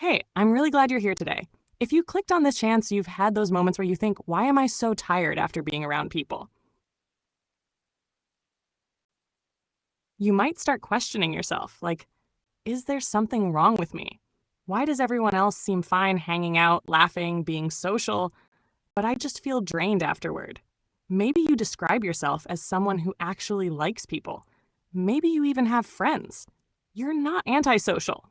Hey, I'm really glad you're here today. If you clicked on this chance, you've had those moments where you think, why am I so tired after being around people? You might start questioning yourself, like, is there something wrong with me? Why does everyone else seem fine hanging out, laughing, being social, but I just feel drained afterward? Maybe you describe yourself as someone who actually likes people. Maybe you even have friends. You're not antisocial.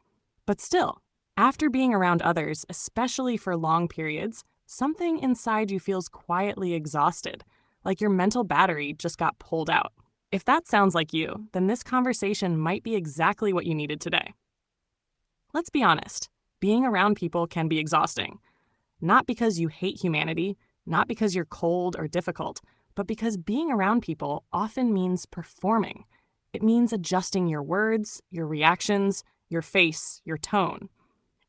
But still, after being around others, especially for long periods, something inside you feels quietly exhausted, like your mental battery just got pulled out. If that sounds like you, then this conversation might be exactly what you needed today. Let's be honest, being around people can be exhausting. Not because you hate humanity, not because you're cold or difficult, but because being around people often means performing. It means adjusting your words, your reactions, your face, your tone.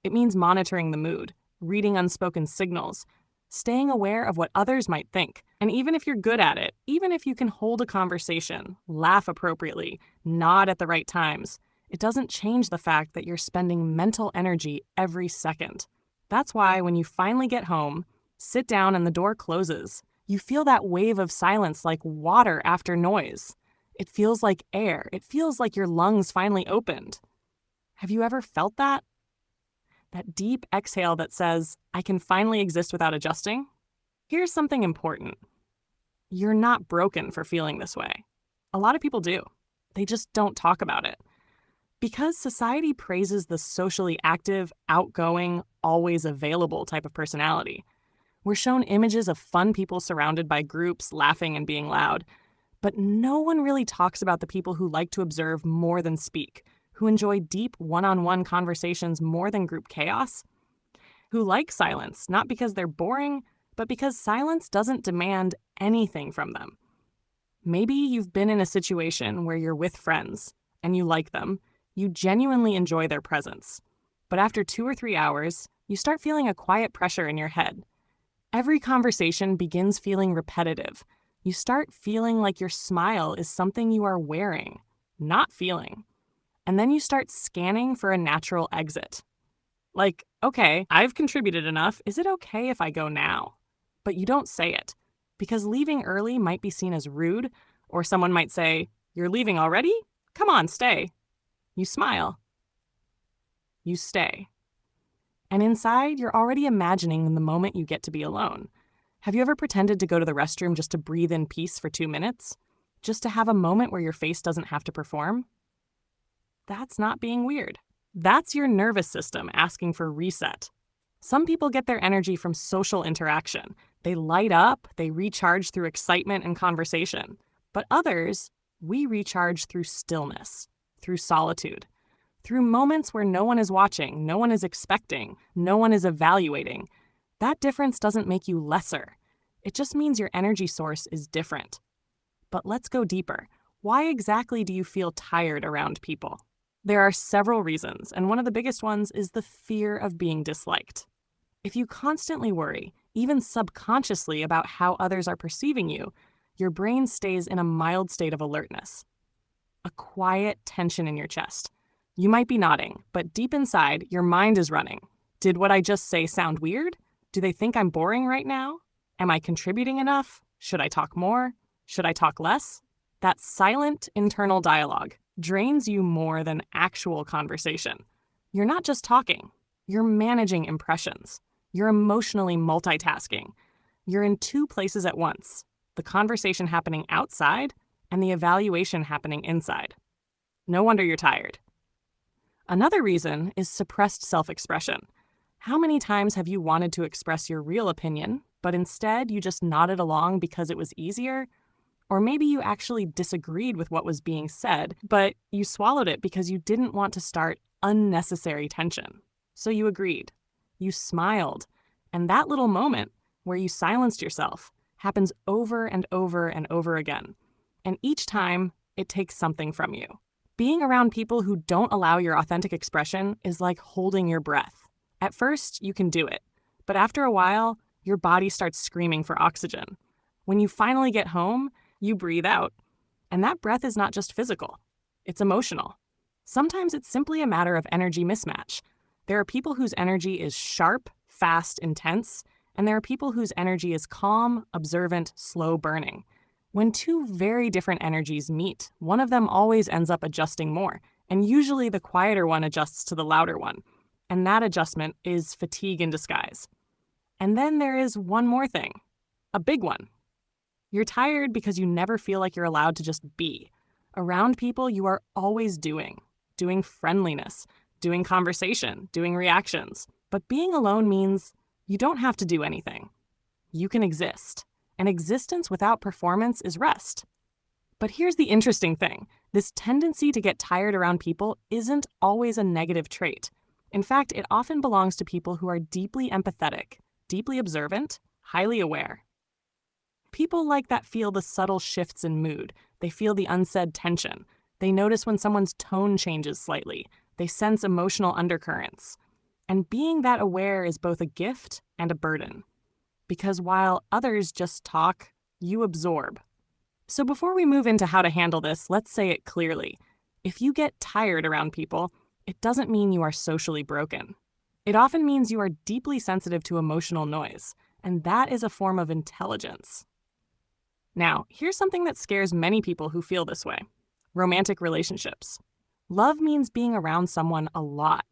It means monitoring the mood, reading unspoken signals, staying aware of what others might think. And even if you're good at it, even if you can hold a conversation, laugh appropriately, nod at the right times, it doesn't change the fact that you're spending mental energy every second. That's why when you finally get home, sit down and the door closes, you feel that wave of silence like water after noise. It feels like air. It feels like your lungs finally opened. Have you ever felt that? That deep exhale that says, I can finally exist without adjusting? Here's something important. You're not broken for feeling this way. A lot of people do. They just don't talk about it. Because society praises the socially active, outgoing, always available type of personality. We're shown images of fun people surrounded by groups, laughing and being loud. But no one really talks about the people who like to observe more than speak, who enjoy deep one-on-one conversations more than group chaos, who like silence, not because they're boring, but because silence doesn't demand anything from them. Maybe you've been in a situation where you're with friends and you like them, you genuinely enjoy their presence. But after 2 or 3 hours, you start feeling a quiet pressure in your head. Every conversation begins feeling repetitive. You start feeling like your smile is something you are wearing, not feeling. And then you start scanning for a natural exit. Like, okay, I've contributed enough. Is it okay if I go now? But you don't say it, because leaving early might be seen as rude, or someone might say, you're leaving already? Come on, stay. You smile. You stay. And inside, you're already imagining the moment you get to be alone. Have you ever pretended to go to the restroom just to breathe in peace for 2 minutes? Just to have a moment where your face doesn't have to perform? That's not being weird. That's your nervous system asking for reset. Some people get their energy from social interaction. They light up, they recharge through excitement and conversation. But others, we recharge through stillness, through solitude, through moments where no one is watching, no one is expecting, no one is evaluating. That difference doesn't make you lesser. It just means your energy source is different. But let's go deeper. Why exactly do you feel tired around people? There are several reasons, and one of the biggest ones is the fear of being disliked. If you constantly worry, even subconsciously, about how others are perceiving you, your brain stays in a mild state of alertness. A quiet tension in your chest. You might be nodding, but deep inside, your mind is running. Did what I just say sound weird? Do they think I'm boring right now? Am I contributing enough? Should I talk more? Should I talk less? That silent internal dialogue drains you more than actual conversation. You're not just talking. You're managing impressions. You're emotionally multitasking. You're in two places at once, the conversation happening outside and the evaluation happening inside. No wonder you're tired. Another reason is suppressed self-expression. How many times have you wanted to express your real opinion, but instead you just nodded along because it was easier? Or maybe you actually disagreed with what was being said, but you swallowed it because you didn't want to start unnecessary tension. So you agreed. You smiled. And that little moment where you silenced yourself happens over and over and over again. And each time, it takes something from you. Being around people who don't allow your authentic expression is like holding your breath. At first, you can do it. But after a while, your body starts screaming for oxygen. When you finally get home, you breathe out. And that breath is not just physical. It's emotional. Sometimes it's simply a matter of energy mismatch. There are people whose energy is sharp, fast, intense, and there are people whose energy is calm, observant, slow burning. When two very different energies meet, one of them always ends up adjusting more, and usually the quieter one adjusts to the louder one. And that adjustment is fatigue in disguise. And then there is one more thing, a big one. You're tired because you never feel like you're allowed to just be. Around people, you are always doing friendliness, doing conversation, doing reactions. But being alone means you don't have to do anything. You can exist. And existence without performance is rest. But here's the interesting thing. This tendency to get tired around people isn't always a negative trait. In fact, it often belongs to people who are deeply empathetic, deeply observant, highly aware. People like that feel the subtle shifts in mood. They feel the unsaid tension. They notice when someone's tone changes slightly. They sense emotional undercurrents. And being that aware is both a gift and a burden. Because while others just talk, you absorb. So before we move into how to handle this, let's say it clearly. If you get tired around people, it doesn't mean you are socially broken. It often means you are deeply sensitive to emotional noise, and that is a form of intelligence. Now, here's something that scares many people who feel this way: romantic relationships. Love means being around someone a lot.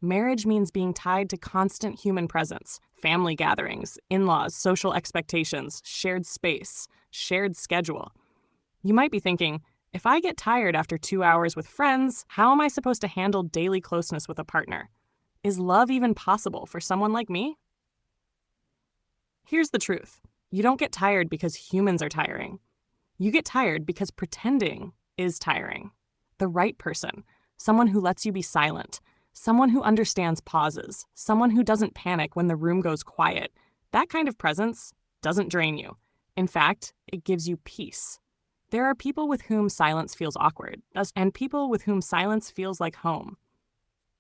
Marriage means being tied to constant human presence, family gatherings, in-laws, social expectations, shared space, shared schedule. You might be thinking, if I get tired after 2 hours with friends, how am I supposed to handle daily closeness with a partner? Is love even possible for someone like me? Here's the truth. You don't get tired because humans are tiring. You get tired because pretending is tiring. The right person, someone who lets you be silent, someone who understands pauses, someone who doesn't panic when the room goes quiet, that kind of presence doesn't drain you. In fact, it gives you peace. There are people with whom silence feels awkward, and people with whom silence feels like home.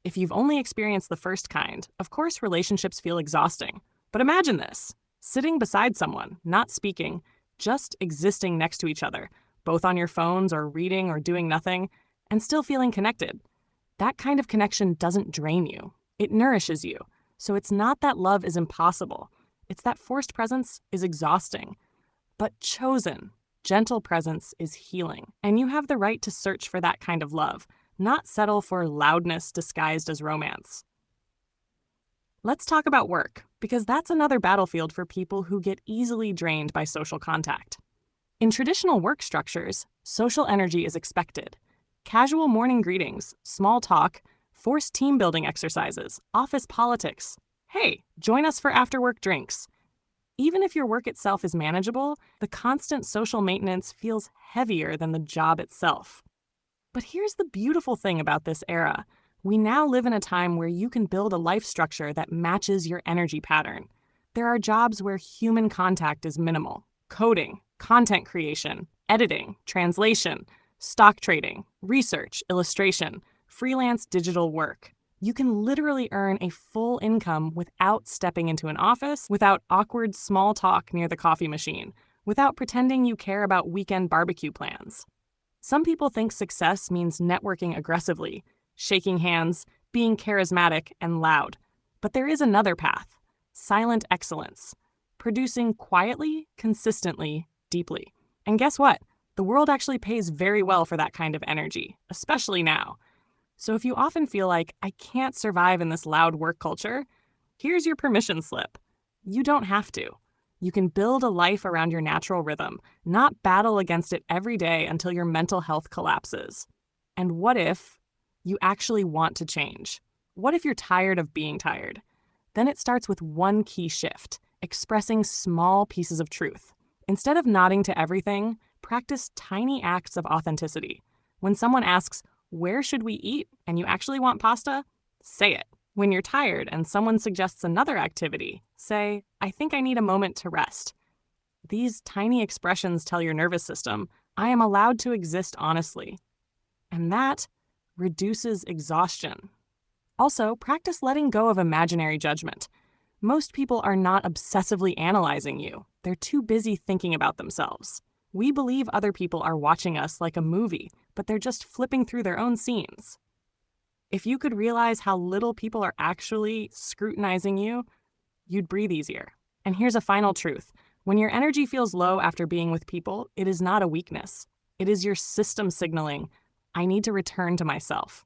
If you've only experienced the first kind, of course relationships feel exhausting. But imagine this: sitting beside someone, not speaking, just existing next to each other, both on your phones or reading or doing nothing, and still feeling connected. That kind of connection doesn't drain you. It nourishes you. So it's not that love is impossible. It's that forced presence is exhausting. But chosen, gentle presence is healing. And you have the right to search for that kind of love, not settle for loudness disguised as romance. Let's talk about work, because that's another battlefield for people who get easily drained by social contact. In traditional work structures, social energy is expected. Casual morning greetings, small talk, forced team building exercises, office politics. Hey, join us for after-work drinks. Even if your work itself is manageable, the constant social maintenance feels heavier than the job itself. But here's the beautiful thing about this era. We now live in a time where you can build a life structure that matches your energy pattern. There are jobs where human contact is minimal: coding, content creation, editing, translation, stock trading, research, illustration, freelance digital work. You can literally earn a full income without stepping into an office, without awkward small talk near the coffee machine, without pretending you care about weekend barbecue plans. Some people think success means networking aggressively, shaking hands, being charismatic and loud. But there is another path: silent excellence, producing quietly, consistently, deeply. And guess what? The world actually pays very well for that kind of energy, especially now. So if you often feel like, I can't survive in this loud work culture, here's your permission slip. You don't have to. You can build a life around your natural rhythm, not battle against it every day until your mental health collapses. And what if you actually want to change? What if you're tired of being tired? Then it starts with one key shift: expressing small pieces of truth. Instead of nodding to everything, practice tiny acts of authenticity. When someone asks, "Where should we eat?" and you actually want pasta, say it. When you're tired and someone suggests another activity, say, "I think I need a moment to rest." These tiny expressions tell your nervous system, I am allowed to exist honestly. And that reduces exhaustion. Also, practice letting go of imaginary judgment. Most people are not obsessively analyzing you. They're too busy thinking about themselves. We believe other people are watching us like a movie, but they're just flipping through their own scenes. If you could realize how little people are actually scrutinizing you, you'd breathe easier. And here's a final truth. When your energy feels low after being with people, it is not a weakness. It is your system signaling, I need to return to myself.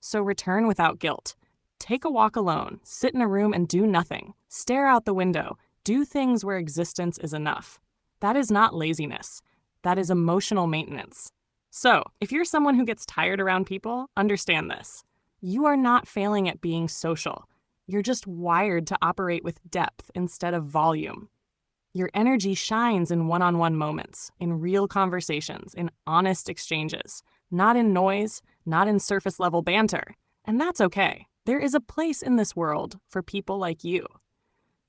So return without guilt. Take a walk alone, sit in a room and do nothing. Stare out the window. Do things where existence is enough. That is not laziness. That is emotional maintenance. So, if you're someone who gets tired around people, understand this. You are not failing at being social. You're just wired to operate with depth instead of volume. Your energy shines in one-on-one moments, in real conversations, in honest exchanges, not in noise, not in surface-level banter. And that's okay. There is a place in this world for people like you.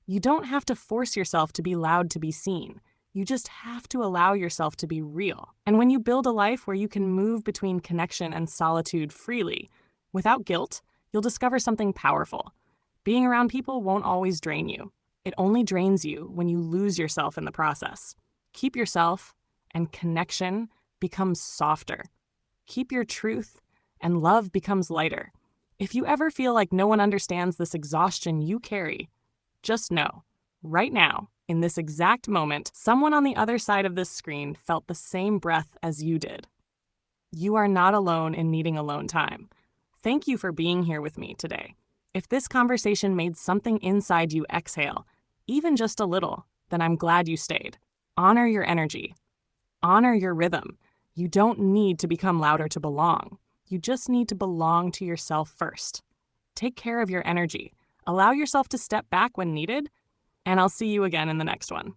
You don't have to force yourself to be loud to be seen. You just have to allow yourself to be real. And when you build a life where you can move between connection and solitude freely, without guilt, you'll discover something powerful. Being around people won't always drain you. It only drains you when you lose yourself in the process. Keep yourself, and connection becomes softer. Keep your truth, and love becomes lighter. If you ever feel like no one understands this exhaustion you carry, just know, right now, in this exact moment, someone on the other side of this screen felt the same breath as you did. You are not alone in needing alone time. Thank you for being here with me today. If this conversation made something inside you exhale, even just a little, then I'm glad you stayed. Honor your energy. Honor your rhythm. You don't need to become louder to belong. You just need to belong to yourself first. Take care of your energy. Allow yourself to step back when needed, and I'll see you again in the next one.